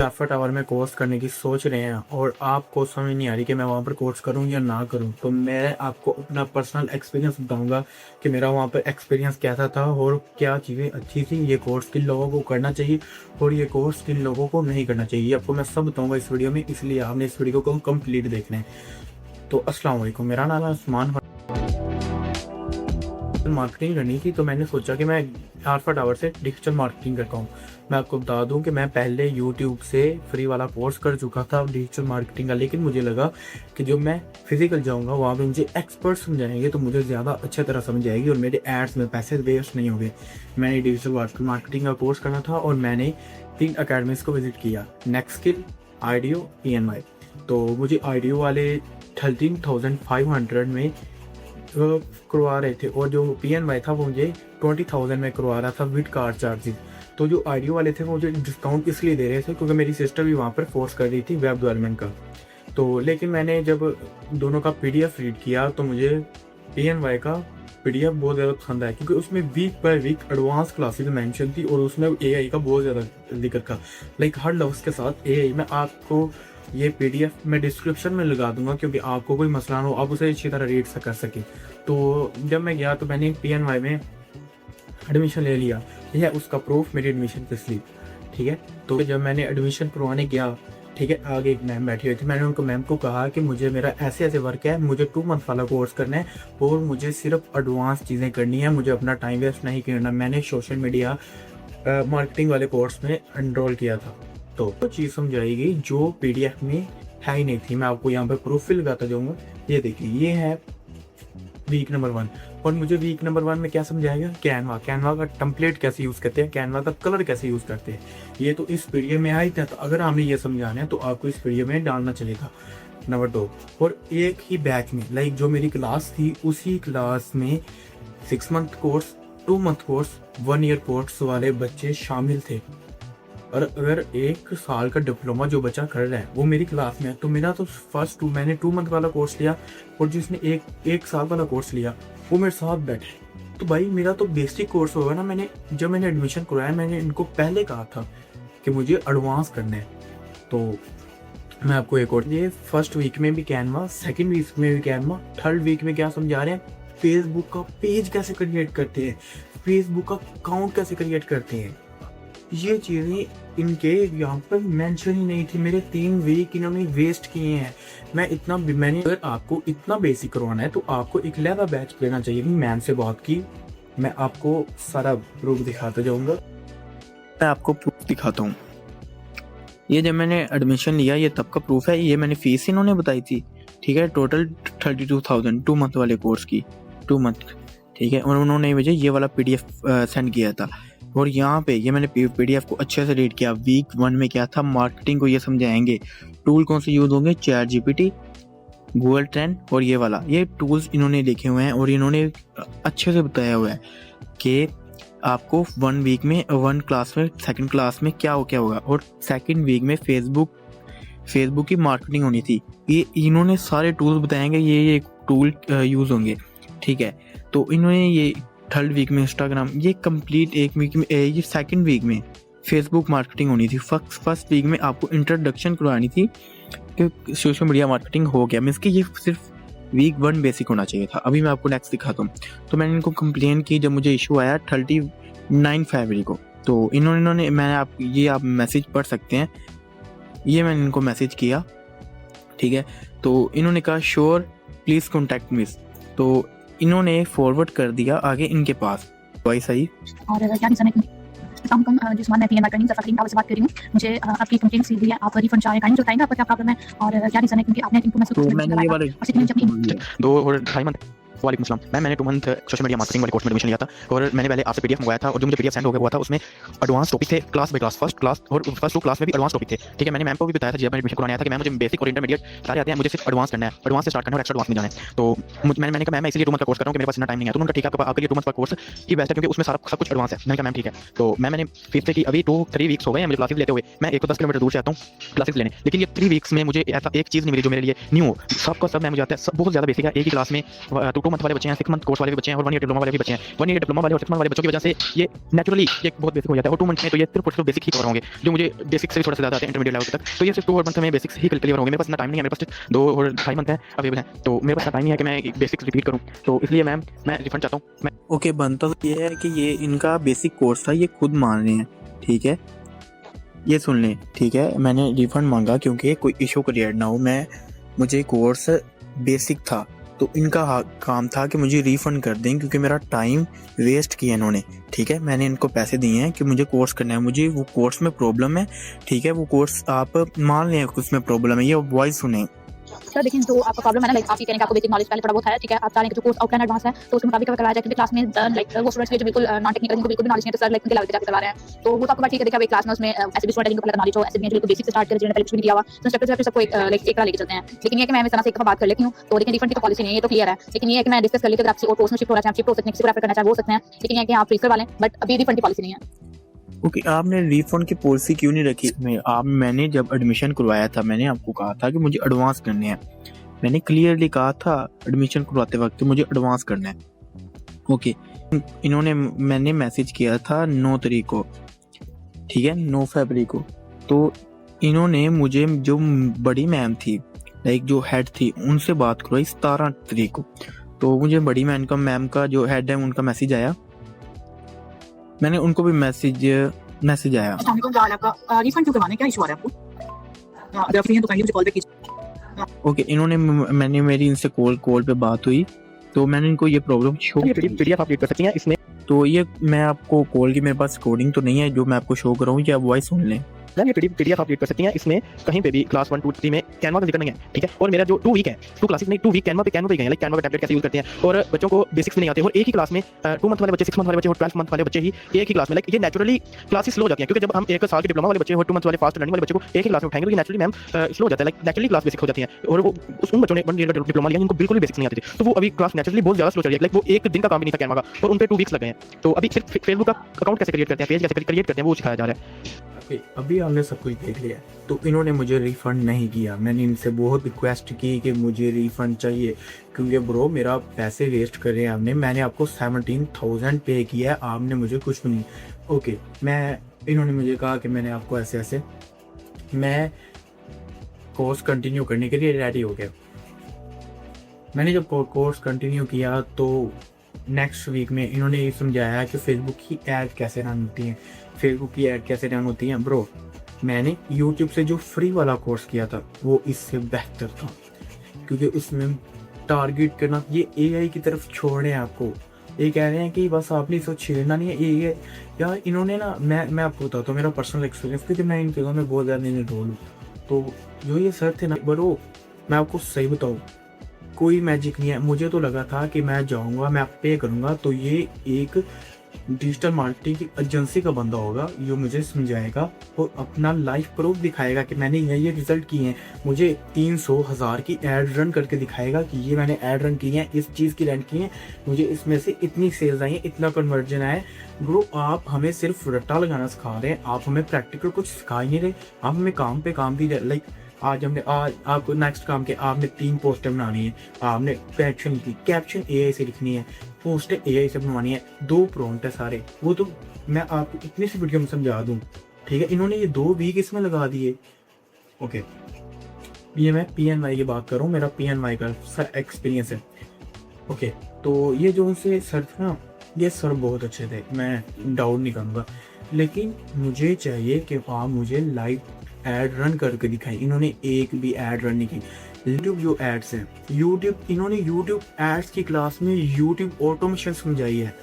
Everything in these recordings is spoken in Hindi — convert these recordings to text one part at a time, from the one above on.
जाफा टावर में कोर्स करने की सोच रहे हैं और आपको समझ नहीं आ रही कि मैं वहाँ पर कोर्स करूँ या ना करूँ, तो मैं आपको अपना पर्सनल एक्सपीरियंस बताऊंगा कि मेरा वहाँ पर एक्सपीरियंस कैसा था और क्या चीज़ें अच्छी थी। ये कोर्स किन लोगों को करना चाहिए और ये कोर्स किन लोगों को नहीं करना चाहिए, ये आपको मैं सब बताऊँगा इस वीडियो में, इसलिए आपने इस वीडियो को कंप्लीट देखना है। तो अस्सलाम वालेकुम, मेरा नाम है उस्मान। मार्केटिंग करनी थी तो मैंने सोचा कि मैं जाफा टावर से डिजिटल मार्केटिंग करता हूँ। मैं आपको बता दूं कि मैं पहले यूट्यूब से फ्री वाला कोर्स कर चुका था डिजिटल मार्केटिंग का, लेकिन मुझे लगा कि जो मैं फिजिकल जाऊंगा वहाँ पे मुझे एक्सपर्ट समझाएंगे तो मुझे ज़्यादा अच्छी तरह समझ आएगी और मेरे एड्स में पैसे वेस्ट नहीं होंगे। मैंने डिजिटल मार्केटिंग का कोर्स करना था और मैंने 3 अकेडमीज को विजिट किया, नेक्स्ट स्किल, आईडियो, PNY। तो मुझे आईडियो वाले 13,500 में करवा रहे थे और जो PNY था वो मुझे 20,000 में करवा रहा था विद कार चार्जेस। तो जो आईडियो वाले थे वो मुझे डिस्काउंट इसलिए दे रहे थे क्योंकि मेरी सिस्टर भी वहाँ पर फोर्स कर रही थी वेब डेवलपमेंट का। तो लेकिन मैंने जब दोनों का PDF रीड किया तो मुझे PNY का PDF बहुत ज़्यादा पसंद आया क्योंकि उसमें week by week advance classes mention थी और उसमें AI का बहुत ज़्यादा जिक्र था। लाइक हर लफ्ज़ के साथ AI। मैं आपको ये PDF मैं डिस्क्रिप्शन में लगा दूंगा क्योंकि आपको कोई मसला ना हो, आप उसे अच्छी तरह रीड कर सकें। तो जब मैं गया तो मैंने PNY में एडमिशन ले लिया। यह है उसका प्रूफ, मेरी एडमिशन की स्लिप। ठीक है, तो जब मैंने एडमिशन करवाने गया, ठीक है, आगे एक मैम बैठी हुई थी, मैंने उनको मैम को कहा कि मुझे मेरा ऐसे ऐसे वर्क है, मुझे 2 मंथ वाला कोर्स करना है और मुझे सिर्फ एडवांस चीज़ें करनी है, मुझे अपना टाइम वेस्ट नहीं करना। मैंने सोशल मीडिया मार्केटिंग वाले कोर्स में एनरोल किया था। तो चीज़ समझाएगी जो PDF में है ही नहीं थी। मैं आपको यहाँ पे प्रूफ भी लगाता जाऊँगा। ये देखिए, ये है वीक नंबर 1 और मुझे वीक नंबर 1 में क्या समझाएगा, कैनवा का टेम्पलेट कैसे यूज़ करते हैं, कैनवा का कलर कैसे यूज़ करते हैं। ये तो इस PDF में आया था, तो अगर आपने ये समझाना है तो आपको इस PDF में डालना चलेगा। नंबर 2, और एक ही बैच में लाइक जो मेरी क्लास थी उसी क्लास में 6 month course, 2 month course, 1 year course वाले बच्चे शामिल थे। और अगर 1 साल का डिप्लोमा जो बच्चा कर रहा है वो मेरी क्लास में है तो मेरा तो मैंने 2 मंथ वाला कोर्स लिया और जिसने एक साल वाला कोर्स लिया वो मेरे साथ बैठे। तो भाई मेरा तो बेसिक कोर्स होगा ना। जब मैंने एडमिशन करवाया मैंने इनको पहले कहा था कि मुझे एडवांस करना है। तो मैं आपको एक और, ये फर्स्ट वीक में भी कैनवा, सेकेंड वीक में भी कैनवा, थर्ड वीक में क्या समझा रहे हैं, फेसबुक का पेज कैसे क्रिएट करते हैं, फेसबुक का अकाउंट कैसे क्रिएट करते हैं। ये चीज़ें इनके यहाँ पर मेंशन ही नहीं थी। मेरे 3 वीक इन्होंने वेस्ट किए हैं। मैंने अगर आपको इतना बेसिक करवाना है तो आपको एक लेवल बैच लेना चाहिए। मैम से बात की, मैं आपको सारा प्रूफ दिखाता जाऊँगा। मैं आपको प्रूफ दिखाता हूँ। ये जब मैंने एडमिशन लिया ये तब का प्रूफ है। ये मैंने फीस इन्होंने बताई थी, ठीक है, टोटल 32,000 2 मंथ वाले कोर्स की, 2 मंथ, ठीक है। और उन्होंने मुझे ये वाला PDF सेंड किया था और यहाँ पे ये मैंने PDF को अच्छे से रीड किया। वीक 1 में क्या था, मार्केटिंग को ये समझाएंगे, टूल कौन से यूज होंगे, ChatGPT, गूगल ट्रेंड और ये वाला, ये टूल्स इन्होंने लिखे हुए हैं और इन्होंने अच्छे से बताया हुआ है कि आपको 1 वीक में 1 क्लास में, सेकंड क्लास में क्या होगा और सेकंड वीक में फेसबुक की मार्केटिंग होनी थी। ये इन्होंने सारे टूल्स बताएंगे, ये टूल यूज होंगे, ठीक है। तो इन्होंने ये थर्ड वीक में इंस्टाग्राम, ये कंप्लीट एक वीक में, ये सेकंड वीक में फेसबुक मार्केटिंग होनी थी। फर्स्ट वीक में आपको इंट्रोडक्शन करवानी थी कि सोशल मीडिया मार्केटिंग हो गया। मीन्स कि ये सिर्फ वीक 1 बेसिक होना चाहिए था। अभी मैं आपको नेक्स्ट दिखाता हूँ। तो मैंने इनको कंप्लेन की जब मुझे इशू आया 39 फरवरी को। तो आप मैसेज पढ़ सकते हैं, ये मैंने इनको मैसेज किया, ठीक है। तो इन्होंने कहा श्योर प्लीज़ कॉन्टैक्ट मी। तो इन्होंने फॉरवर्ड कर दिया आगे इनके पास। वही सही। और क्या रीज़न है जो सामान मैं PNY ट्रेनिंग जाफा टावर से बात कर रही हूँ, मुझे आपकी कंप्लेंट सी हुई है, आप रिफंड चाह रहे हैं, बताएंगे आपका क्या प्रॉब्लम है और क्या रीज़न है, क्योंकि आपने इनको मैसेज तो मैंने ये वाले 2 और 2.5 मंथ। वालेकुम सलाम मैम, मैंने 2 मंथ सोशल मीडिया मार्केटिंग वाले कोर्स में एडमिशन लिया था और मैंने पहले आपसे PDF मंगवाया था और जो मुझे PDF सेंड हो गया हुआ था उसमें एडवांस टॉपिक थे, class by class, first class और फर्स्ट 2 क्लास में भी एडवांस टॉपिक थे, ठीक है। मैंने मैम को भी बताया था जब मैं एडमिशन करवाने आया था कि मैम मुझे बेसिक और इंटरमीडिएट सारे आते हैं, मुझे सिर्फ एडवांस करना है, एडवांस से स्टार्ट करना है और एक्स्ट्रा एडवांस नहीं जाना है। तो मैंने कहा मैम मैं इसलिए 2 मंथ का कोर्स कर रहा हूँ कि मेरे पास इतना टाइम नहीं है। तो उन्होंने कहा ठीक है, आपके लिए 2 मंथ का कोर्स ही बेस्ट है क्योंकि उसमें सारा सब कुछ एडवांस है। मैंने कहा मैम ठीक है। तो मैंने फीस पे की, अभी 2-3 वीक्स हो गए हैं मुझे क्लासेस लेते हुए। मैं 110 किलोमीटर दूर से आता हूँ क्लासेस लेने, लेकिन ये 3 वीक्स में मुझे ऐसा एक चीज़ नहीं मिली जो मेरे लिए न्यू हो। सबका सब मैं मुझे आता है, सब बहुत ज़्यादा बेसिक है। एक ही क्लास में 2 2 मंथ वाले बच्चे हैं, 6 मंथ कोर्स वाले भी बच्चे हैं और 1 ईयर डिप्लोमा वाले भी बच्चे हैं। 1 ईयर डिप्लोमा वाले और 6 मंथ वाले बच्चों की वजह से ये नेचुरली ये बहुत बेसिक हो जाता है और 2 मंथ में तो ये सिर्फ और सिर्फ बेसिक ही कवर होंगे, जो मुझे बेसिक से भी थोड़ा सा ज़्यादा आते हैं इंटरमीडिएट लेवल तक। तो ये सिर्फ 2 और मंथ में बेसिक्स ही क्लियर होंगे। मेरे पास इतना टाइम नहीं है, मेरे पास 2 और ढाई मंथ है अवेलेबल है, तो मेरे पास इतना टाइम नहीं है कि मैं बेसिक्स रिपीट करूँ। तो इसलिए मैम मैं रिफंड चाहता हूँ। मैं ओके, बनता तो ये है कि ये इनका बेसिक कोर्स था, ये खुद मान रहे हैं, ठीक है, ये सुन लें, ठीक है। मैंने रिफंड मांगा क्योंकि कोई इशू क्रिएट ना हो, मुझे कोर्स बेसिक था, तो इनका काम था कि मुझे रिफंड कर दें क्योंकि मेरा टाइम वेस्ट किया इन्होंने, ठीक है। मैंने इनको पैसे दिए हैं कि मुझे कोर्स करना है, मुझे वो कोर्स में प्रॉब्लम है, ठीक है। वो कोर्स आप मान लें कि उसमें प्रॉब्लम है, ये वॉइस सुने। सर देखिए, जो आपका प्रॉब्लम है ना, लाइक आप ये कह रहे हैं कि आपको बेसिक नॉलेज पहले थोड़ा बहुत है, ठीक है, आप चाह रहे हैं कि जो कोर्स आउटलाइन एडवांस है तो उसके मुताबिक कवर करवाया जाए, क्योंकि क्लास में लाइक वो स्टूडेंट्स के जो बिल्कुल नॉन टेक्निकल, जिनको बिल्कुल भी नॉलेज नहीं है, तो सर लाइक उनके लेवल पे जाकर करवा रहे हैं। तो वो तो आपको बात ठीक है। देखिए, अब एक क्लास में उसमें ऐसे भी स्टूडेंट जिनको पहले नॉलेज हो, ऐसे भी जो बिल्कुल बेसिक से स्टार्ट कर, जिन्होंने पहले कुछ भी नहीं किया हुआ, तो इंस्ट्रक्टर फिर सबको एक लाइक एक तरह लेके चलते हैं। लेकिन ये कि मैं इस तरह से एक दफा बात कर लेती हूँ, तो देखिए रिफंड की तो पॉलिसी नहीं है, ये तो क्लियर है। लेकिन ये है कि मैं डिस्कस कर लेती हूँ, अगर आप और कोर्स में शिफ्ट होना चाहें, शिफ्ट हो सकते हैं, किसी को रेफर करना चाहें, वो सकते हैं। लेकिन ये कि आप फ्रीज करवा लें, बट अभी रिफंड की पॉलिसी नहीं है। ओके, आपने रिफंड की पॉलिसी क्यों नहीं रखी? मैंने जब एडमिशन करवाया था, मैंने आपको कहा था कि मुझे एडवांस करने हैं। मैंने क्लियरली कहा था एडमिशन करवाते वक्त कि मुझे एडवांस करना है। ओके, मैंने मैसेज किया था 9 तारीख को, ठीक है, 9 फरवरी को। तो इन्होंने मुझे, जो बड़ी मैम थी, लाइक जो हेड थी, उनसे बात करवाई 17 तारीख को। तो मुझे बड़ी मैम का जो हेड है उनका मैसेज आया, मैंने उनको भी मैसेज आया। रिफंड क्यों करवाने, क्या इशू आ रहा है आपको? अगर आप फ्री हैं तो काइंडली मुझे कॉल बैक कीजिए। ओके, मैंने मेरी इनसे कॉल पे बात हुई, तो मैंने इनको ये प्रॉब्लम शो ये पीडीएफ आप रीड कर सकती हैं इसमें। तो ये मैं आपको कॉल की, मेरे पास रिकॉर्डिंग तो नहीं है जो मैं आपको शो कर रहा हूँ, या वॉइस सुन लें। मैम ये पीडीएफ आप रीड कर सकती हैं। इसमें कहीं पे भी क्लास 1 2 3 में कैनवा का जिक्र नहीं है, ठीक है। और मेरा जो 2 वीक है, 2 क्लासेस नहीं, 2 वीक कैनवा पे गए हैं, लाइक कैनवा का टैबलेट कैसे यूज करते हैं, और बच्चों को बेसिक्स भी नहीं आते। और एक ही क्लास में 2 मंथ वाले बच्चे, 6 मंथ वाले बच्चे और 12 मंथ वाले बच्चे ही एक ही क्लास में, लाइक ये नेचुरली क्लासेस स्लो हो जाती हैं, क्योंकि जब हम 1 साल के डिप्लोमा वाले बच्चे और 2 मंथ वाले फास्ट लर्निंग वाले बच्चे को एक ही क्लास में उठाएंगे तो ये नेचुरली मैम स्लो हो जाता है, लाइक नेचुरली क्लास बेसिक हो जाती है। और वो उन बच्चों ने 1 ईयर डिप्लोमा लिया जिनको बिल्कुल भी बेसिक्स नहीं आते थे, तो वो अभी क्लास नेचुरली बहुत ज्यादा स्लो चल रही है, लाइक वो एक दिन का काम भी नहीं था कैनवा का, और उन पे 2 वीक्स लग गए हैं। तो अभी सिर्फ फेसबुक का अकाउंट कैसे क्रिएट करते हैं, पेज कैसे क्रिएट करते हैं, वो सिखाया जा रहा है। अभी हमने सब कुछ देख लिया। तो इन्होंने मुझे रिफ़ंड नहीं किया। मैंने इनसे बहुत रिक्वेस्ट की कि मुझे रिफ़ंड चाहिए, क्योंकि ब्रो मेरा पैसे वेस्ट कर रहे हैं आपने। मैंने आपको 17,000 पे किया है, आपने मुझे कुछ भी नहीं। ओके, इन्होंने मुझे कहा कि मैंने आपको ऐसे मैं कोर्स कंटिन्यू करने के लिए रेडी हो गया। मैंने जब कोर्स कंटिन्यू किया तो नेक्स्ट वीक में इन्होंने ये समझाया कि फेसबुक की ऐड कैसे रन होती हैं, फेसबुक की ऐड कैसे रन होती हैं। ब्रो मैंने यूट्यूब से जो फ्री वाला कोर्स किया था वो इससे बेहतर था, क्योंकि उसमें टारगेट करना, ये एआई की तरफ छोड़ रहे हैं आपको। ये कह रहे हैं कि बस आपने इसको छेड़ना नहीं है। ये यार इन्होंने ना, मैं आपको बताता हूँ मेरा पर्सनल एक्सपीरियंस, क्योंकि मैं इन चीज़ों में बहुत ज़्यादा इन्वॉल्व हूँ। तो जो ये सर थे ना ब्रो, मैं आपको सही बताऊँ, कोई मैजिक नहीं है। मुझे तो लगा था कि मैं जाऊंगा, मैं पे करूंगा तो ये एक डिजिटल मार्केटिंग की एजेंसी का बंदा होगा जो मुझे समझाएगा और अपना लाइव प्रूफ दिखाएगा कि मैंने ये रिजल्ट किए हैं। मुझे 300,000 की ऐड रन करके दिखाएगा कि ये मैंने ऐड रन की है, इस चीज़ की रन की है, मुझे इसमें से इतनी सेल्स आई है, इतना कन्वर्जन आया है। ब्रो आप हमें सिर्फ रट्टा लगाना सिखा रहे हैं, आप हमें प्रैक्टिकल कुछ सिखा ही नहीं रहे। आप हमें काम पे काम भी दे, लाइक आज आपको नेक्स्ट काम के आपने 3 पोस्टर बनानी है, आपने कैप्शन एआई से लिखनी है, पोस्टर एआई से बनवानी है, 2 प्रॉम्प्ट है सारे, वो तो मैं आपको इतनी सी वीडियो में समझा दूं, ठीक है। इन्होंने ये 2 वीक इसमें लगा दिए। ओके, ये मैं PNY की बात कर रहा हूँ, मेरा PNY का सर एक्सपीरियंस है। ओके, तो ये जो उनसे सर थे ना, ये सर बहुत अच्छे थे, मैं डाउट नहीं करूँगा, लेकिन मुझे चाहिए कि आप मुझे लाइव ऐड रन करके दिखाई। इन्होंने एक भी ऐड रन नहीं की। यूट्यूब जो एड्स हैं, इन्होंने यूट्यूब एड्स की क्लास में यूट्यूब ऑटोमेशन समझाई है।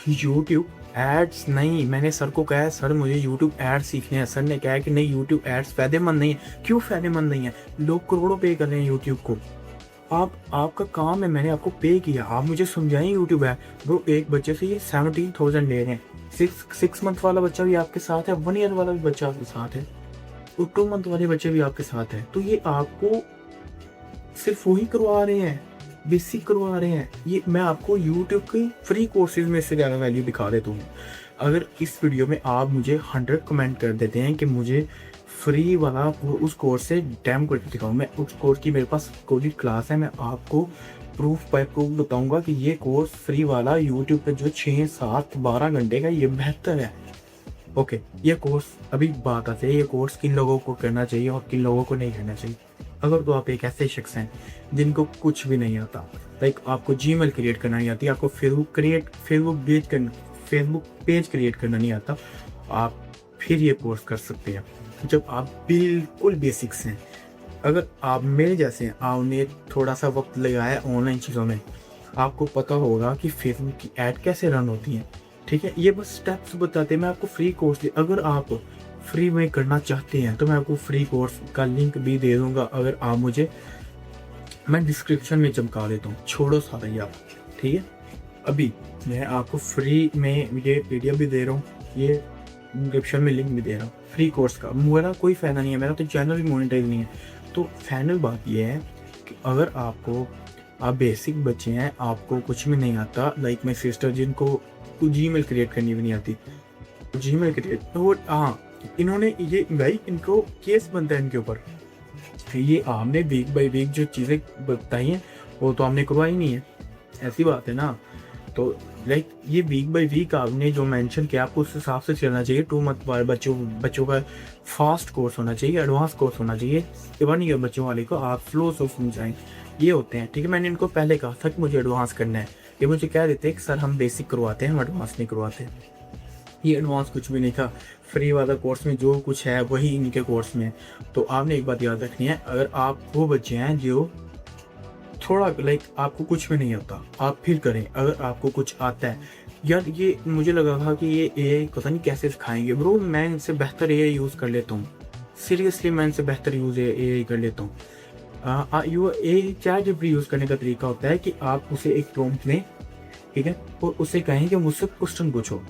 यूट्यूब एड्स नहीं, मैंने सर को कहा सर मुझे यूट्यूब एड्स सीखने हैं। सर ने कहा कि नहीं, यूट्यूब एड्स फायदेमंद नहीं है। क्यों फायदेमंद नहीं है? लोग करोड़ों पे कर रहे हैं यूट्यूब को। आपका काम है, मैंने आपको पे किया, आप मुझे समझाएं यूट्यूब है। ब्रो एक बच्चे से ये 17,000 ले रहे हैं। 6 मंथ वाला बच्चा भी आपके साथ है, 1 ईयर वाला भी बच्चा आपके साथ है, और 2 मंथ वाले बच्चे भी आपके साथ है। तो ये आपको सिर्फ वही करवा रहे हैं, बेसिक करवा रहे हैं। ये मैं आपको यूट्यूब के फ्री कोर्सेज में से ज़्यादा वैल्यू दिखा देता हूँ। अगर इस वीडियो में आप मुझे 100 कमेंट कर देते हैं कि मुझे फ्री वाला उस कोर्स से डैम करके दिखाऊँ, मैं उस कोर्स की मेरे पास कोडिंग क्लास है, मैं आपको प्रूफ बाय प्रूफ बताऊंगा कि ये कोर्स फ्री वाला यूट्यूब पे जो 6, 7, 12 घंटे का ये बेहतर है। ओके, ये कोर्स अभी बात आती है ये कोर्स किन लोगों को करना चाहिए और किन लोगों को नहीं करना चाहिए। अगर तो आप एक ऐसे शख्स हैं जिनको कुछ भी नहीं आता, लाइक आपको जीमेल क्रिएट करना नहीं आती, आपको फेसबुक पेज क्रिएट करना नहीं आता, आप फिर ये कोर्स कर सकते हैं जब आप बिल्कुल बेसिक्स हैं। अगर आप मेरे जैसे हैं, आपने थोड़ा सा वक्त लगाया ऑनलाइन चीज़ों में, आपको पता होगा कि फेसबुक की ऐड कैसे रन होती हैं। ठीक है, ये बस स्टेप्स बताते हैं। मैं आपको फ्री कोर्स दे, अगर आप फ्री में करना चाहते हैं तो मैं आपको फ्री कोर्स का लिंक भी दे दूंगा। अगर आप मुझे, मैं डिस्क्रिप्शन में चमका देता हूँ, छोड़ो सारा ये आप। ठीक है, अभी मैं आपको फ्री में ये पीडीएफ भी दे रहा हूँ, ये डिस्क्रिप्शन में लिंक भी दे रहा हूँ फ्री कोर्स का। मेरा कोई फ़ायदा नहीं है, मेरा तो चैनल भी मोनेटाइज नहीं है। तो फाइनल बात ये है कि अगर आप बेसिक बच्चे हैं, आपको कुछ भी नहीं आता, लाइक माई सिस्टर जिनको जीमेल क्रिएट करनी भी नहीं आती, जीमेल क्रिएट तो हाँ, इन्होंने ये भाई इनको केस बनता है इनके ऊपर। ये आपने वीक बाई वीक जो चीज़ें बताई हैं वो तो आपने करवाई नहीं है, ऐसी बात है ना। तो लाइक ये वीक बाई वीक आपने जो मेंशन किया आपको उस हिसाब से चलना चाहिए। 2 मंथ बाद बच्चों का फास्ट कोर्स होना चाहिए, एडवांस कोर्स होना चाहिए। 1 ईयर बच्चों वाले को आप फ्लो से समझाएं, ये होते हैं। ठीक है, मैंने इनको पहले कहा था कि मुझे एडवांस करना है, ये मुझे कह देते हैं कि सर हम बेसिक करवाते हैं, हम एडवांस नहीं करवाते। ये एडवांस कुछ भी नहीं था, फ्री वाला कोर्स में जो कुछ है वही इनके कोर्स में है। तो आपने एक बात याद रखनी है, अगर आप वो बच्चे हैं जो थोड़ा लाइक आपको कुछ भी नहीं आता, आप फिर करें। अगर आपको कुछ आता है, यार ये मुझे लगा था कि ये एआई पता नहीं कैसे सिखाएंगे, ब्रो मैं इनसे बेहतर एआई यूज़ कर लेता हूँ, सीरियसली मैं इनसे बेहतर यूज़ एआई कर लेता हूँ। चैट जीपीटी यूज़ करने का तरीका होता है कि आप उसे एक प्रॉम्प्ट दें, ठीक है, और उसे कहें कि मुझसे क्वेश्चन पूछो,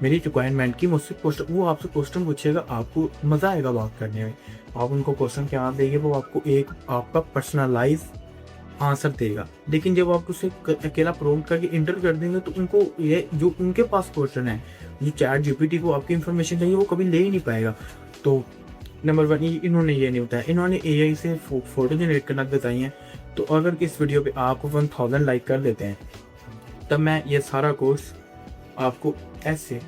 मेरी रिक्वायरमेंट की मुझसे क्वेश्चन, वो आपसे क्वेश्चन पूछेगा, आपको मज़ा आएगा बात करने में। आप उनको क्वेश्चन क्या देंगे, वो आपको एक आपका पर्सनलाइज आंसर देगा। लेकिन जब आप उसे अकेला प्रॉम्प्ट करके इंटर कर देंगे तो उनको ये जो उनके पास क्वेश्चन है, जो चैट जीपीटी को आपकी इन्फॉर्मेशन चाहिए, वो कभी ले ही नहीं पाएगा। तो नंबर 1 इन्होंने ये नहीं बताया, इन्होंने एआई से फोटो जनरेट करना बताई हैं। तो अगर इस वीडियो पे आप 1000 लाइक कर देते हैं तब मैं ये सारा कोर्स आपको ऐसे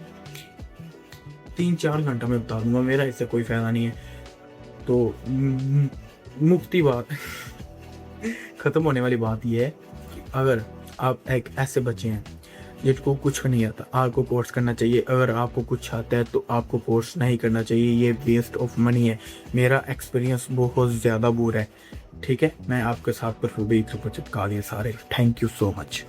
3-4 घंटा में बता दूंगा, मेरा इससे कोई फ़ायदा नहीं है। तो मुफ्ती बात ख़त्म होने वाली बात यह है कि अगर आप एक ऐसे बच्चे हैं जिसको कुछ नहीं आता, आपको कोर्स करना चाहिए। अगर आपको कुछ आता है तो आपको कोर्स नहीं करना चाहिए, ये वेस्ट ऑफ मनी है। मेरा एक्सपीरियंस बहुत ज़्यादा बुरा है। ठीक है, मैं आपके साथ पर चिपका दिए सारे। Thank you so much.